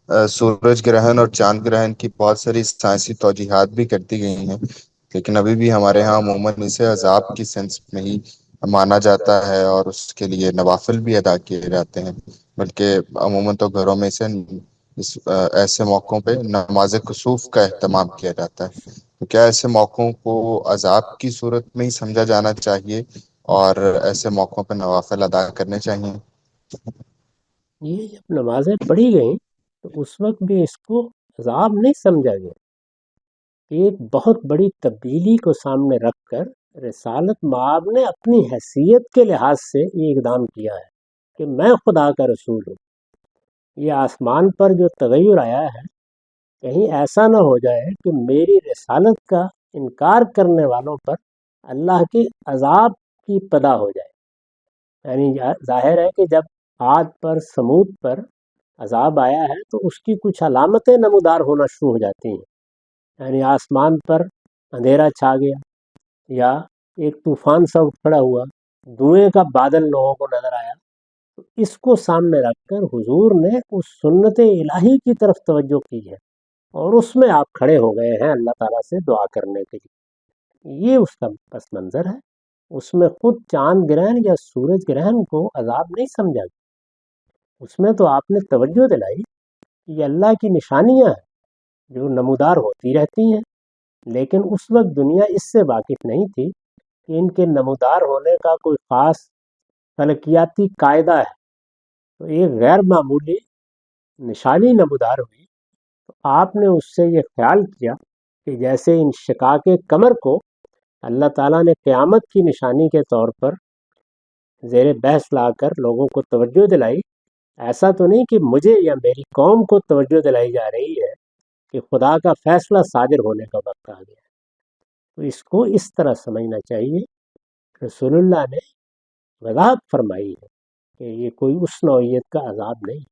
سورج گرہن اور چاند گرہن کی بہت ساری سائنسی توجیحات بھی کرتی گئی ہیں، لیکن ابھی بھی ہمارے ہاں عموماً اسے عذاب کی سینس میں ہی مانا جاتا ہے، اور اس کے لیے نوافل بھی ادا کیے جاتے ہیں، بلکہ عموماً تو گھروں میں سے ایسے موقعوں پہ نماز کسوف کا اہتمام کیا جاتا ہے۔ تو کیا ایسے موقعوں کو عذاب کی صورت میں ہی سمجھا جانا چاہیے اور ایسے موقعوں پہ نوافل ادا کرنے چاہیے؟ یہ جب نمازیں پڑھی گئیں تو اس وقت بھی اس کو عذاب نہیں سمجھا گیا۔ ایک بہت بڑی تبدیلی کو سامنے رکھ کر رسالت مآب نے اپنی حیثیت کے لحاظ سے یہ اقدام کیا ہے کہ میں خدا کا رسول ہوں۔ یہ آسمان پر جو تغیر آیا ہے، کہیں ایسا نہ ہو جائے کہ میری رسالت کا انکار کرنے والوں پر اللہ کے عذاب کی ابتدا ہو جائے۔ یعنی ظاہر ہے کہ جب عاد پر سمود پر عذاب آیا ہے تو اس کی کچھ علامتیں نمودار ہونا شروع ہو جاتی ہیں، یعنی آسمان پر اندھیرا چھا گیا، یا ایک طوفان سا اٹھ کھڑا ہوا، دھوئیں کا بادل لوگوں کو نظر آیا۔ تو اس کو سامنے رکھ کر حضور نے اس سنت الہی کی طرف توجہ کی ہے، اور اس میں آپ کھڑے ہو گئے ہیں اللہ تعالیٰ سے دعا کرنے کے لیے۔ یہ اس کا پس منظر ہے۔ اس میں خود چاند گرہن یا سورج گرہن کو عذاب نہیں سمجھا گیا، اس میں تو آپ نے توجہ دلائی کہ یہ اللہ کی نشانیاں ہیں جو نمودار ہوتی رہتی ہیں، لیکن اس وقت دنیا اس سے واقف نہیں تھی کہ ان کے نمودار ہونے کا کوئی خاص فلکیاتی قاعدہ ہے۔ تو ایک غیر معمولی نشانی نمودار ہوئی، تو آپ نے اس سے یہ خیال کیا کہ جیسے انشقاق قمر کو اللہ تعالیٰ نے قیامت کی نشانی کے طور پر زیر بحث لا کر لوگوں کو توجہ دلائی، ایسا تو نہیں کہ مجھے یا میری قوم کو توجہ دلائی جا رہی ہے کہ خدا کا فیصلہ صادر ہونے کا وقت آ گیا۔ تو اس کو اس طرح سمجھنا چاہیے۔ رسول اللہ نے وضاحت فرمائی ہے کہ یہ کوئی اس نوعیت کا عذاب نہیں۔